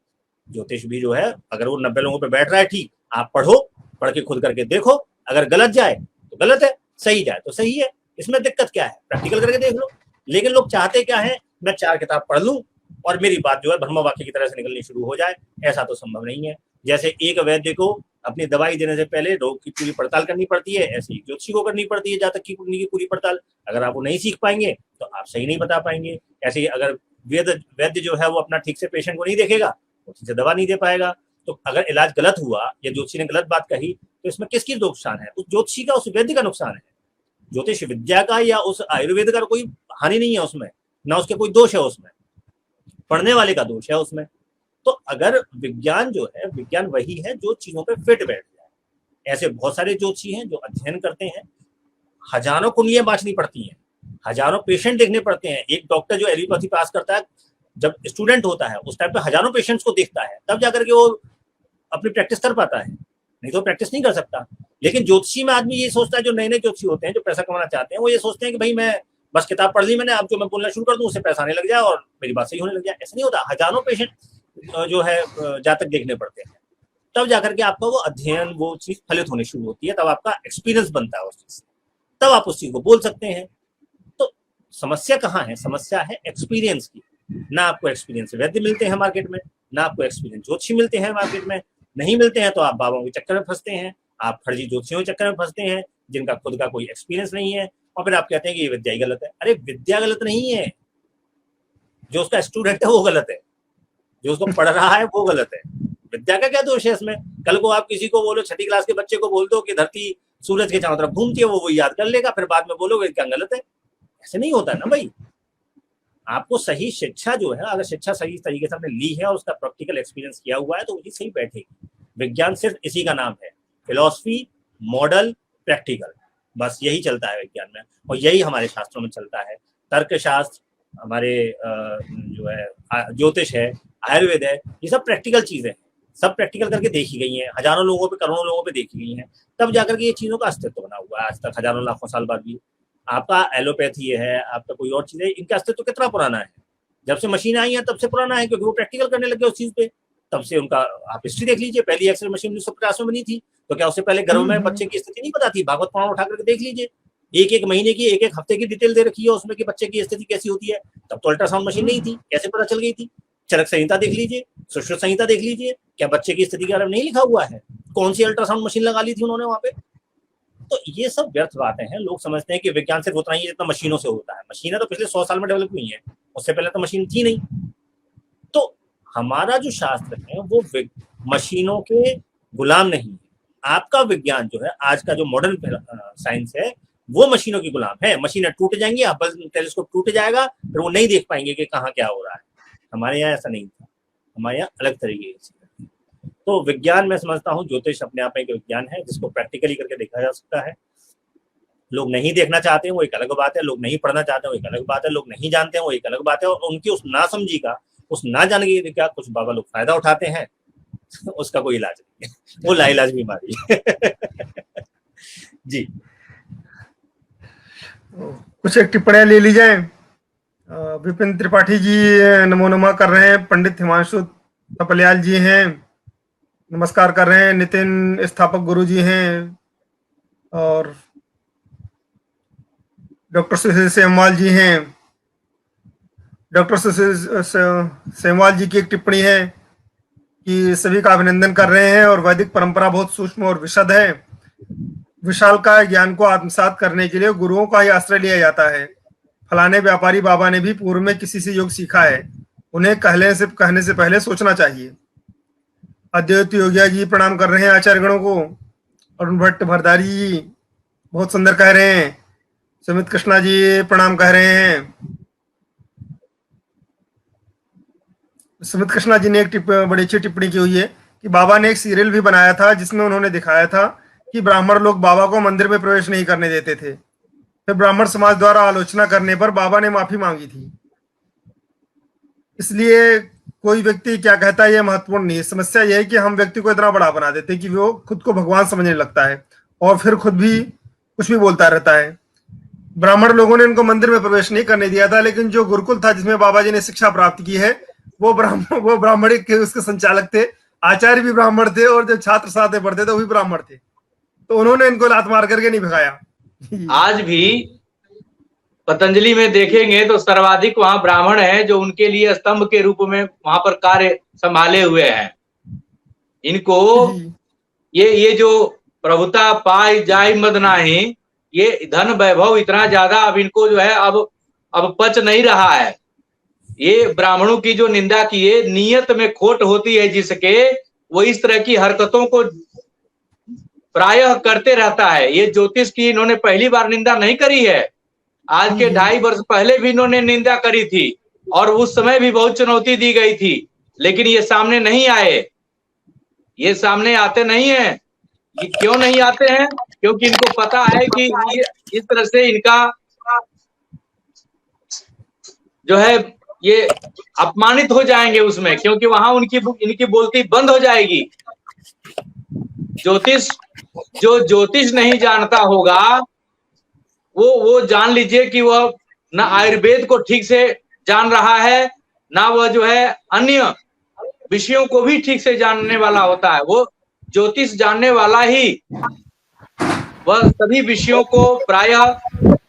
[SPEAKER 1] ज्योतिष भी जो है, अगर वो 90 लोगों पे बैठ रहा है, ठीक, आप पढ़ो, पढ़ के खुद करके देखो, अगर गलत जाए तो गलत है, सही जाए तो सही है, इसमें दिक्कत क्या है? प्रैक्टिकल करके देख लो। लेकिन लोग चाहते क्या है, मैं 4 किताब पढ़ लूं और मेरी बात जो है ब्रह्म वाक्य की तरह से निकलनी शुरू हो जाए। ऐसा तो संभव नहीं है। जैसे एक वैद्य को अपनी दवाई देने से पहले रोग की पूरी पड़ताल करनी पड़ती है, ऐसे ही ज्योतिषी को करनी पड़ती है जहाँ तक की पूरी पड़ताल। अगर आप वो नहीं सीख पाएंगे तो आप सही नहीं बता पाएंगे। ऐसे ही अगर वैद्य जो है वो अपना ठीक से पेशेंट को नहीं देखेगा, वो ठीक से दवा नहीं दे पाएगा। तो अगर इलाज गलत हुआ या ज्योतिषी ने गलत बात कही, तो इसमें किसकी नुकसान है? उस ज्योतिषी का, उस वैद्य का नुकसान है। ज्योतिष विद्या का या उस आयुर्वेद का कोई हानि नहीं है उसमें, ना उसके कोई दोष है उसमें, पढ़ने वाले का दोष है उसमें। तो अगर विज्ञान जो है, विज्ञान वही है जो चीजों पे फिट बैठ जाए। ऐसे बहुत सारे ज्योतिषी हैं जो अध्ययन करते हैं, हजारों कुंडलियां बांचनी पड़ती हैं, हजारों पेशेंट देखने पड़ते हैं। एक डॉक्टर जो एलोपैथी पास करता है, जब स्टूडेंट होता है उस टाइम पे हजारों पेशेंट्स को देखता है, तब जाकर के वो अपनी प्रैक्टिस कर पाता है, नहीं तो प्रैक्टिस नहीं कर सकता। लेकिन ज्योतिषी में आदमी ये सोचता है, जो नए नए ज्योतिषी होते हैं, जो पैसा कमाना चाहते हैं, वो ये सोचते हैं कि भाई मैं बस किताब पढ़ ली मैंने, अब जो मैं बोलना शुरू कर दूं उससे पैसा आने लग जाए और मेरी बात सही होने लग जाए। ऐसा नहीं होता। हजारों पेशेंट जो है जातक देखने पड़ते हैं, तब जाकर के आपका वो अध्ययन, वो चीज फलित होनी शुरू होती है, तब आपका एक्सपीरियंस बनता है उस चीज से, तब आप उस चीज को बोल सकते हैं। तो समस्या कहाँ है? समस्या है एक्सपीरियंस की। ना आपको एक्सपीरियंस वैद्य मिलते हैं मार्केट में, ना आपको एक्सपीरियंस ज्योतिषी मिलते हैं मार्केट में। नहीं मिलते हैं तो आप बाबाओं के चक्कर में फंसते हैं, आप फर्जी ज्योतिषियों के चक्कर में फंसते हैं जिनका खुद का कोई एक्सपीरियंस नहीं है, और फिर आप कहते हैं कि ये विद्या ही गलत है। अरे विद्या गलत नहीं है, जो उसका स्टूडेंट है वो गलत है, जो उसको पढ़ रहा है वो गलत है। विद्या का क्या दोष है इसमें? कल को आप किसी को बोलो, 6ठी क्लास के बच्चे को बोल दो कि धरती सूरज के चारों तरफ घूमती है, वो याद कर लेगा, फिर बाद में बोलोगे क्या गलत है। ऐसे नहीं होता है ना भाई। आपको सही शिक्षा जो है, अगर शिक्षा सही तरीके से आपने ली है और उसका प्रैक्टिकल एक्सपीरियंस किया हुआ है, तो वही सही बैठेगी। विज्ञान सिर्फ इसी का नाम है, फिलॉसफी, मॉडल, प्रैक्टिकल, बस यही चलता है विज्ञान में, और यही हमारे शास्त्रों में चलता है। तर्कशास्त्र, हमारे जो है ज्योतिष है, आयुर्वेद है, ये सब प्रैक्टिकल चीजें हैं, सब प्रैक्टिकल करके देखी गई हैं, हजारों लोगों पे, करोड़ों लोगों पे देखी गई हैं, तब जाकर के ये चीजों का अस्तित्व बना हुआ है आज तक, हजारों लाखों साल बाद भी। आपका एलोपैथी है, आपका कोई और चीज है, इनका अस्तित्व कितना पुराना है? जब से मशीन आई है तब से पुराना है, क्योंकि वो प्रैक्टिकल करने लगे उस चीज पे, तब से उनका। आप हिस्ट्री देख लीजिए, पहली एक्सरे मशीन 1950 में बनी थी, तो क्या उससे पहले गर्भ में बच्चे की स्थिति नहीं पता थी? भागवत पुराण उठा करके देख लीजिए, एक एक महीने की, एक एक हफ्ते की डिटेल दे रखी है उसमें कि बच्चे की स्थिति कैसी होती है। तब तो अल्ट्रासाउंड मशीन नहीं थी, कैसे पता चल गई थी? चरक संहिता देख लीजिए, सुश्रुत संहिता देख लीजिए, क्या बच्चे की स्थिति के बारे में नहीं लिखा हुआ है? कौन सी अल्ट्रासाउंड मशीन लगा ली थी उन्होंने वहां पे? तो ये सब व्यर्थ बातें हैं। लोग समझते हैं कि विज्ञान सिर्फ उतना ही जितना मशीनों से होता है। मशीनें तो पिछले 100 साल में डेवलप हुई हैं, उससे पहले तो मशीन थी नहीं। तो हमारा जो शास्त्र है वो मशीनों के गुलाम नहीं है। आपका विज्ञान जो है, आज का जो मॉडर्न साइंस है, वो मशीनों की गुलाम है। मशीनें टूट जाएंगी, हबल टेलीस्कोप टूट जाएगा, फिर वो नहीं देख पाएंगे कि कहाँ क्या हो रहा है। हमारे यहाँ ऐसा नहीं था, हमारे यहाँ अलग तरीके से। तो विज्ञान मैं समझता हूँ, ज्योतिष अपने आप में एक विज्ञान है जिसको प्रैक्टिकली करके देखा जा सकता है। लोग नहीं देखना चाहते हैं वो एक अलग बात है, लोग नहीं पढ़ना चाहते हैं वो एक अलग बात है, लोग नहीं जानते हैं वो एक अलग बात है, और उनकी उस नासमझी का, उस ना जानने का कुछ बाबा लोग फायदा उठाते हैं, उसका कोई इलाज नहीं है, वो लाइलाज बीमारी है। जी,
[SPEAKER 2] कुछ एक टिप्पणियां ले ली जाए। विपिन त्रिपाठी जी नमो नमः कर रहे हैं, पंडित हिमांशु थपलियाल जी हैं, नमस्कार कर रहे हैं, नितिन स्थापक गुरु जी हैं, और डॉक्टर सुशील सेमवाल जी हैं। डॉक्टर सुशील सेमवाल जी की एक टिप्पणी है कि सभी का अभिनंदन कर रहे हैं और वैदिक परंपरा बहुत सूक्ष्म और विशद है। विशाल का ज्ञान को आत्मसात करने के लिए गुरुओं का ही आश्रय लिया जाता है। फलाने व्यापारी बाबा ने भी पूर्व में किसी से योग सीखा है, उन्हें कहने से पहले सोचना चाहिए। अद्वैत योगिया जी प्रणाम कर रहे हैं आचार्य गणों को। अरुण भट्ट भरदारी जी बहुत सुंदर कह रहे हैं। सुमित कृष्णा जी प्रणाम कह रहे हैं। सुमित कृष्णा जी ने एक बड़ी अच्छी टिप्पणी की हुई है कि बाबा ने एक सीरियल भी बनाया था जिसमें उन्होंने दिखाया था कि ब्राह्मण लोग बाबा को मंदिर में प्रवेश नहीं करने देते थे। फिर ब्राह्मण समाज द्वारा आलोचना करने पर बाबा ने माफी मांगी थी। इसलिए कोई व्यक्ति क्या कहता है यह महत्वपूर्ण नहीं है। समस्या यह है कि हम व्यक्ति को इतना बड़ा बना देते हैं कि वो खुद को भगवान समझने लगता है और फिर खुद भी कुछ भी बोलता रहता है। ब्राह्मण लोगों ने उनको मंदिर में प्रवेश नहीं करने दिया था, लेकिन जो गुरुकुल था जिसमें बाबा जी ने शिक्षा प्राप्त की है वो ब्राह्मणिक के उसके संचालक थे। आचार्य भी ब्राह्मण थे और जो छात्र साथ में पढ़ते थे वो भी ब्राह्मण थे, तो उन्होंने इनको लात मार करके नहीं भगाया।
[SPEAKER 3] आज भी पतंजलि में देखेंगे तो सर्वाधिक वहां ब्राह्मण हैं जो उनके लिए स्तंभ के रूप में वहां पर कार्य संभाले हुए हैं। इनको ये जो प्रभुता पाई जाय मद नाही, ये धन वैभव इतना ज्यादा अब इनको जो है अब पच नहीं रहा है। ये ब्राह्मणों की जो निंदा की है, नियत में खोट होती है जिसके, वो इस तरह की हरकतों को प्रायः करते रहता है। ये ज्योतिष की इन्होंने पहली बार निंदा नहीं करी है। आज के 2.5 वर्ष पहले भी इन्होंने निंदा करी थी और उस समय भी बहुत चुनौती दी गई थी, लेकिन ये सामने नहीं आए। ये सामने आते नहीं है। ये क्यों नहीं आते हैं? क्योंकि इनको पता है कि ये इस तरह से इनका जो है ये अपमानित हो जाएंगे उसमें, क्योंकि वहां इनकी बोलती बंद हो जाएगी। जो ज्योतिष नहीं जानता होगा वो जान लीजिए कि वह ना आयुर्वेद को ठीक से जान रहा है, ना वह जो है अन्य विषयों को भी ठीक से जानने वाला होता है। वो ज्योतिष जानने वाला ही वह सभी विषयों को प्रायः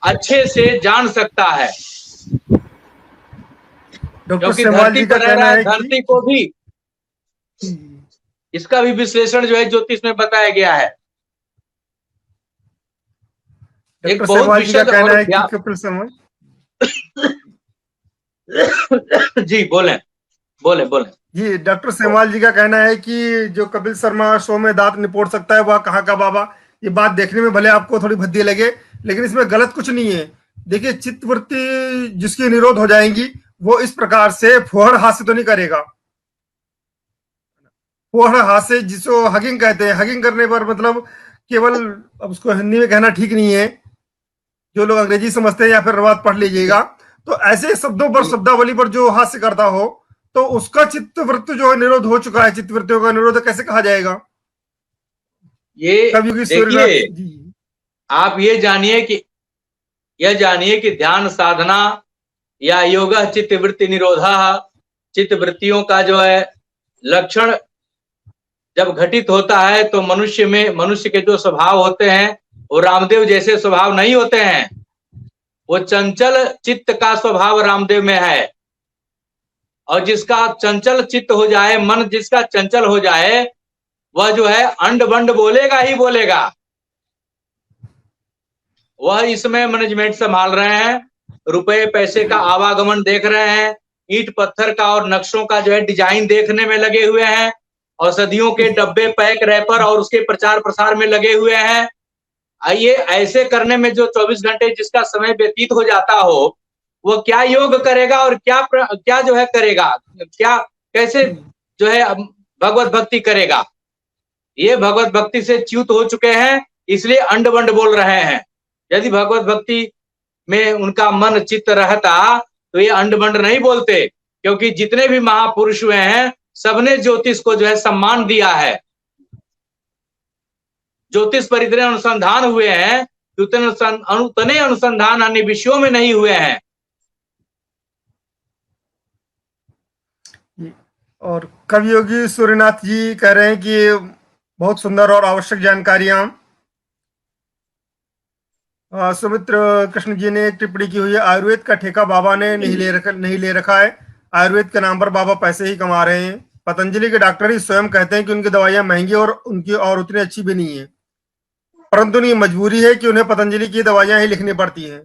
[SPEAKER 3] अच्छे से जान सकता है, क्योंकि धरती पर रह रहा है, धरती को भी इसका भी विश्लेषण जो है ज्योतिष में बताया गया है। एक बहुत विशद और
[SPEAKER 2] कपिल शर्मा
[SPEAKER 3] जी बोले
[SPEAKER 2] जी, डॉक्टर सेमवाल जी का कहना है कि जो कपिल शर्मा शो में दांत निपोड़ सकता है वह कहाँ का बाबा। ये बात देखने में भले आपको थोड़ी भद्दी लगे, लेकिन इसमें गलत कुछ नहीं है। देखिए, चित्तवृत्ति जिसकी निरोध हो जाएंगी वो इस प्रकार से फुहड़ हास्य तो नहीं करेगा। फुहड़ हास्य जिसको हगिंग कहते हैं, हगिंग करने पर मतलब केवल, अब उसको हिंदी में कहना ठीक नहीं है, जो लोग अंग्रेजी समझते हैं या फिर अनुवाद पढ़ लीजिएगा। तो ऐसे शब्दों पर, शब्दावली पर जो हास्य करता हो तो उसका चित्तवृत्ति जो है निरोध हो चुका है। चित्तवृत्तियों का निरोध कैसे कहा जाएगा?
[SPEAKER 3] ये देखिए, आप ये जानिए कि ध्यान साधना या योग चित्तवृत्ति निरोधा, चित्तवृत्तियों का जो है लक्षण जब घटित होता है तो मनुष्य के जो स्वभाव होते हैं वो रामदेव जैसे स्वभाव नहीं होते हैं। वो चंचल चित्त का स्वभाव रामदेव में है, और जिसका चंचल चित्त हो जाए, मन जिसका चंचल हो जाए, वह जो है अंड बंड बोलेगा ही बोलेगा। वह इसमें मैनेजमेंट संभाल रहे हैं, रुपए पैसे का आवागमन देख रहे हैं, ईंट पत्थर का और नक्शों का जो है डिजाइन देखने में लगे हुए हैं, औषधियों के डब्बे पैक रैपर और उसके प्रचार प्रसार में लगे हुए हैं। आइए, ऐसे करने में जो 24 घंटे जिसका समय व्यतीत हो जाता हो, वो क्या योग करेगा और क्या जो है करेगा, क्या कैसे जो है भगवत भक्ति करेगा। ये भगवत भक्ति से च्युत हो चुके हैं, इसलिए अंड बंड बोल रहे हैं। यदि भगवत भक्ति में उनका मन चित्त रहता तो ये अंड बंड नहीं बोलते, क्योंकि जितने भी महापुरुष हुए हैं सबने ज्योतिष को जो है सम्मान दिया है। ज्योतिष पर इतने अनुसंधान हुए हैं कि उतने अनुसंधान अन्य विषयों में नहीं हुए हैं।
[SPEAKER 2] और कवि योगी सूर्यनाथ जी कह रहे हैं कि बहुत सुंदर और आवश्यक जानकारियां। सुमित्र कृष्ण जी ने एक टिप्पणी की हुई है, आयुर्वेद का ठेका बाबा ने नहीं ले रखा है। आयुर्वेद के नाम पर बाबा पैसे ही कमा रहे हैं। पतंजलि के डॉक्टर ही स्वयं कहते हैं कि उनकी दवाइयां महंगी और उतनी अच्छी भी नहीं है, परंतु उनकी मजबूरी है कि उन्हें पतंजलि की दवाइयां ही लिखनी पड़ती हैं।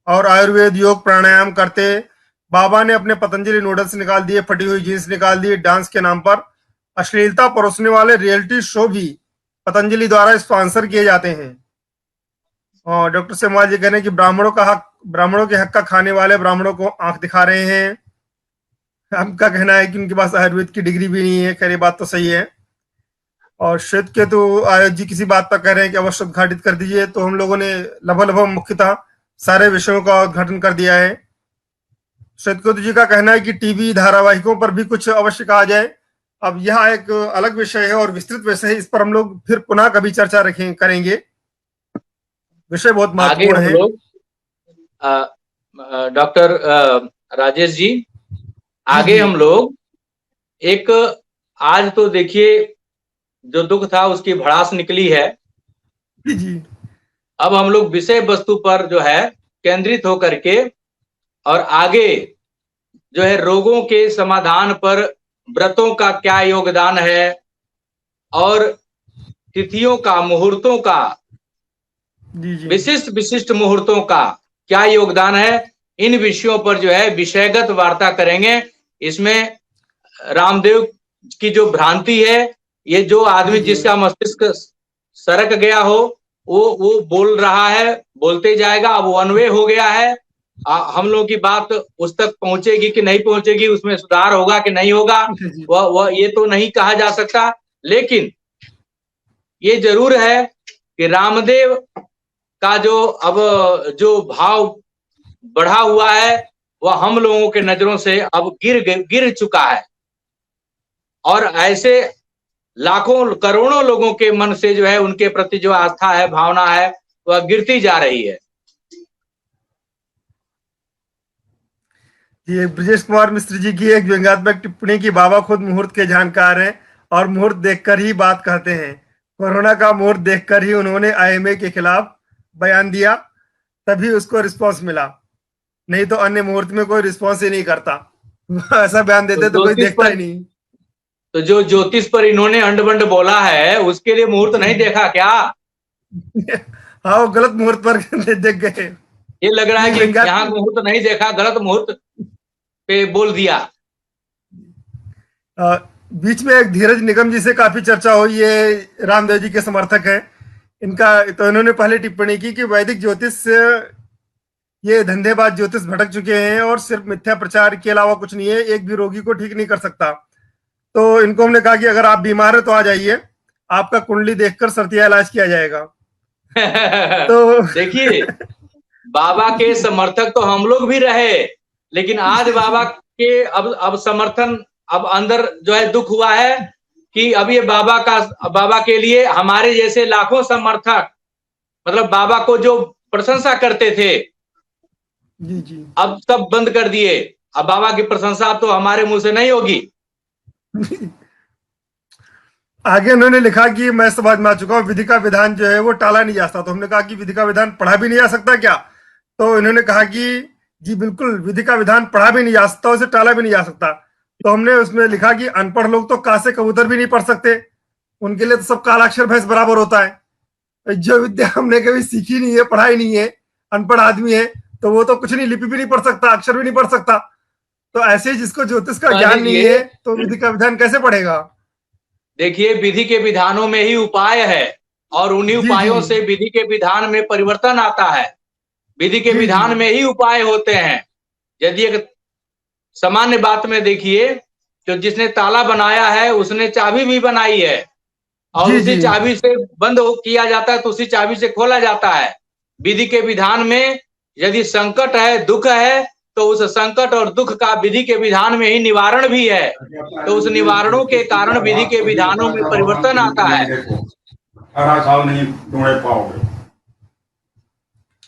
[SPEAKER 2] और आयुर्वेद योग प्राणायाम करते बाबा ने अपने पतंजलि नूडल्स निकाल दिए, फटी हुई जीन्स निकाल दी। डांस के नाम पर अश्लीलता परोसने वाले रियलिटी शो भी पतंजलि द्वारा स्पॉन्सर किए जाते हैं। और डॉक्टर सेमवाल जी कह रहे हैं कि ब्राह्मणों के हक का खाने वाले ब्राह्मणों को आंख दिखा रहे हैं। आपका कहना है कि उनके पास आयुर्वेद की डिग्री भी नहीं है। खैर, ये बात तो सही है। और श्वेत केतु आयोग जी किसी बात पर कह रहे हैं कि अवश्य उद्घाटित कर दीजिए, तो हम लोगों ने लगभग मुख्यतः सारे विषयों का उद्घाटन कर दिया है। श्वेत केतु जी का कहना है कि टीवी धारावाहिकों पर भी कुछ अवश्य कहा जाए। अब यह एक अलग विषय है और विस्तृत विषय है, इस पर हम लोग फिर पुनः कभी चर्चा करेंगे। विषय बहुत
[SPEAKER 3] आगे
[SPEAKER 2] महत्वपूर्ण
[SPEAKER 3] हम
[SPEAKER 2] है।
[SPEAKER 3] लोग डॉक्टर राजेश जी, आगे हम लोग एक, आज तो देखिए जो दुख था उसकी भड़ास निकली है।
[SPEAKER 2] जी
[SPEAKER 3] अब हम लोग विषय वस्तु पर जो है केंद्रित होकर के और आगे जो है रोगों के समाधान पर व्रतों का क्या योगदान है और तिथियों का, मुहूर्तों का, विशिष्ट विशिष्ट मुहूर्तों का क्या योगदान है, इन विषयों पर जो है विषयगत वार्ता करेंगे। इसमें रामदेव की जो भ्रांति है, ये जो आदमी जिसका मस्तिष्क सरक गया हो वो बोल रहा है, बोलते जाएगा। अब वन वे हो गया है। हम लोगों की बात उस तक पहुंचेगी कि नहीं पहुंचेगी, उसमें सुधार होगा कि नहीं होगा, वह ये तो नहीं कहा जा सकता। लेकिन ये जरूर है कि रामदेव का जो अब जो भाव बढ़ा हुआ है वह हम लोगों के नजरों से अब गिर चुका है और ऐसे लाखों करोड़ों लोगों के मन से जो है उनके प्रति जो आस्था है, भावना है, वह गिरती जा रही है।
[SPEAKER 2] ये ब्रजेश कुमार मिश्र जी की एक व्यंग्यात्मक टिप्पणी की बाबा खुद मुहूर्त के जानकार हैं और मुहूर्त देखकर ही बात कहते हैं। कोरोना का मुहूर्त देखकर ही उन्होंने आईएमए के खिलाफ बयान दिया, तभी उसको रिस्पांस मिला, नहीं तो अन्य मुहूर्त में कोई रिस्पांस ही नहीं करता। ऐसा बयान देते तो कोई देखता ही नहीं।
[SPEAKER 3] तो जो ज्योतिष पर इन्होंने अंड बंड बोला है उसके लिए मुहूर्त नहीं देखा क्या?
[SPEAKER 2] हाँ, वो गलत मुहूर्त पर देख गए।
[SPEAKER 3] ये लग रहा है कि यहाँ मुहूर्त नहीं देखा, गलत मुहूर्त पे बोल दिया।
[SPEAKER 2] बीच में एक धीरज निगम जी से काफी चर्चा हुई, ये रामदेव जी के समर्थक हैं। इनका तो इन्होंने पहले टिप्पणी की कि वैदिक ज्योतिष से ये धंधेबाज ज्योतिष भटक चुके हैं और सिर्फ मिथ्या प्रचार के अलावा कुछ नहीं है, एक भी रोगी को ठीक नहीं कर सकता। तो इनको हमने कहा कि अगर आप बीमार है तो आ जाइए, आपका कुंडली देखकर सर्तिया इलाज किया जाएगा।
[SPEAKER 3] तो देखिए, बाबा के समर्थक तो हम लोग भी रहे, लेकिन आज बाबा के अब समर्थन, अब अंदर जो है दुख हुआ है कि अब ये बाबा के लिए हमारे जैसे लाखों समर्थक, मतलब बाबा को जो प्रशंसा करते थे,
[SPEAKER 2] जी
[SPEAKER 3] अब सब बंद कर दिए। अब बाबा की प्रशंसा तो हमारे मुंह से नहीं होगी।
[SPEAKER 2] आगे उन्होंने लिखा कि मैं समझ में आ चुका हूँ, विधि का विधान जो है वो टाला नहीं जा सकता। तो हमने कहा कि विधि का विधान पढ़ा भी नहीं जा सकता क्या? तो इन्होंने कहा कि जी बिल्कुल, विधि का विधान पढ़ा भी नहीं जा सकता, उसे टाला भी नहीं जा सकता। तो हमने उसमें लिखा कि अनपढ़ लोग तो का से कबूतर भी नहीं पढ़ सकते, उनके लिए तो सब कालाक्षर भैंस बराबर होता है। जो विद्या हमने कभी सीखी नहीं है, पढ़ाई नहीं है, अनपढ़ आदमी है, तो वो तो कुछ नहीं, लिपि भी नहीं पढ़ सकता, अक्षर भी नहीं पढ़ सकता। तो ऐसे जिसको ज्योतिष का ज्ञान नहीं है तो विधि का विधान कैसे पढ़ेगा?
[SPEAKER 3] देखिए, विधि के विधानों में ही उपाय है और उन्हीं उपायों से विधि के विधान में परिवर्तन आता है। विधि के विधान में ही उपाय होते हैं। यदि एक सामान्य बात में देखिए, तो जिसने ताला बनाया है उसने चाबी भी बनाई है और उसी चाबी से बंद किया जाता है तो उसी चाबी से खोला जाता है। विधि के विधान में यदि संकट है, दुख है, तो उस संकट और दुख का विधि के विधान में ही निवारण भी है। तो उस निवारणों के कारण विधि के विधानों में परिवर्तन आता है।
[SPEAKER 4] 18 साल नहीं ढूंढ पाओगे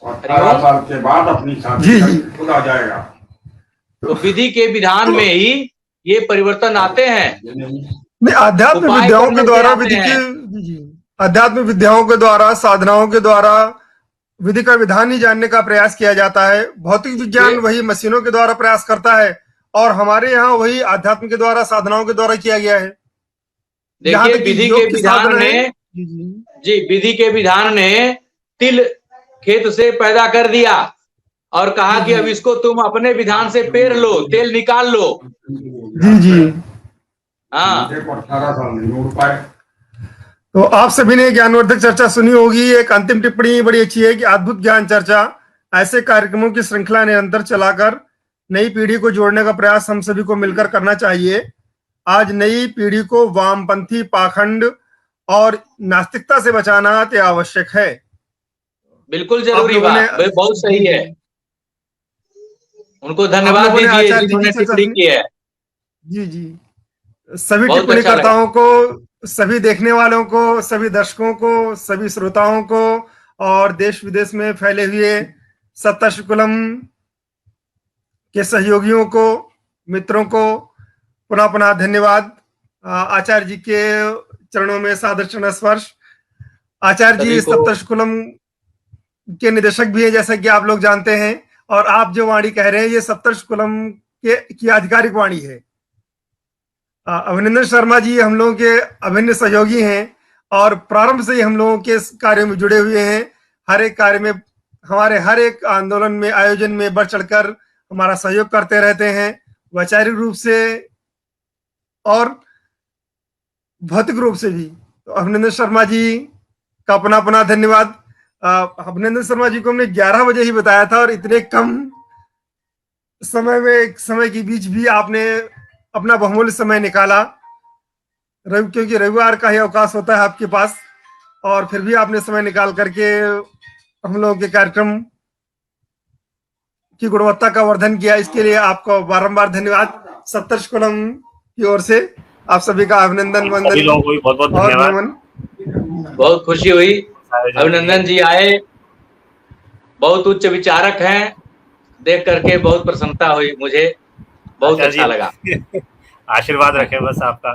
[SPEAKER 4] और 18 साल के बाद अपनी शादी खुद आ जाएगा।
[SPEAKER 3] तो विधि के विधान में ही ये परिवर्तन आते हैं।
[SPEAKER 2] आध्यात्मिक विद्याओं के द्वारा, आध्यात्मिक विद्याओं के द्वारा, साधनाओं के द्वारा विधि का विधान ही जानने का प्रयास किया जाता है। भौतिक विज्ञान वही मशीनों के द्वारा प्रयास करता है और हमारे यहाँ वही आध्यात्म के द्वारा, साधनाओं के द्वारा किया गया है।
[SPEAKER 3] देखिए, विधि के विधान ने विधि के विधान ने तिल खेत से पैदा कर दिया और कहा कि अब इसको तुम अपने विधान से पेर लो, तेल निकाल लो। हाँ,
[SPEAKER 4] 18 साल नहीं ढूंढ पाए।
[SPEAKER 2] तो आप सभी ने ज्ञानवर्धक चर्चा सुनी होगी। एक अंतिम टिप्पणी बड़ी अच्छी है कि अद्भुत ज्ञान चर्चा, ऐसे कार्यक्रमों की श्रृंखला निरंतर चलाकर नई पीढ़ी को जोड़ने का प्रयास हम सभी को मिलकर करना चाहिए। आज नई पीढ़ी को वामपंथी पाखंड और नास्तिकता से बचाना अति आवश्यक है।
[SPEAKER 3] बिल्कुल जरूरी बात, बहुत सही है। उनको धन्यवाद दीजिए जिन्होंने टिप्पणी की है।
[SPEAKER 2] जी जी, सभी टिप्पणीकर्ताओं को, सभी देखने वालों को, सभी दर्शकों को, सभी श्रोताओं को और देश विदेश में फैले हुए सप्तर्षिकुलम के सहयोगियों को, मित्रों को पुनः पुनः धन्यवाद। आचार्य जी के चरणों में सादर चरण स्पर्श। आचार्य जी सप्तर्षिकुलम के निदेशक भी हैं, जैसा कि आप लोग जानते हैं, और आप जो वाणी कह रहे हैं ये सप्तर्षिकुलम की आधिकारिक वाणी है। अभिनंदन शर्मा जी हम लोगों के अभिन्न सहयोगी हैं और प्रारंभ से ही हम लोगों के कार्य में जुड़े हुए हैं। हर एक कार्य में, हमारे हर एक आंदोलन में, आयोजन में बढ़ चढ़कर हमारा सहयोग करते रहते हैं, वैचारिक रूप से और भौतिक रूप से भी। तो अभिनंदन शर्मा जी का पुनः पुनः धन्यवाद। अभिनंदन शर्मा जी को हमने 11 बजे ही बताया था और इतने कम समय के बीच भी आपने अपना बहुमूल्य समय निकाला, क्योंकि रविवार का ही अवकाश होता है आपके पास, और फिर भी आपने समय निकाल करके हम लोगों के कार्यक्रम की गुणवत्ता का वर्धन किया। इसके लिए आपको बारंबार धन्यवाद। सप्तर्षिकुलम की ओर से आप सभी का अभिनंदन, वंदन,
[SPEAKER 1] बहुत बहुत धन्यवाद।
[SPEAKER 3] बहुत खुशी हुई अभिनंदन जी आए, बहुत उच्च विचारक हैं, देख करके बहुत प्रसन्नता हुई मुझे, बहुत अच्छा लगा।
[SPEAKER 1] आशीर्वाद रखें बस आपका।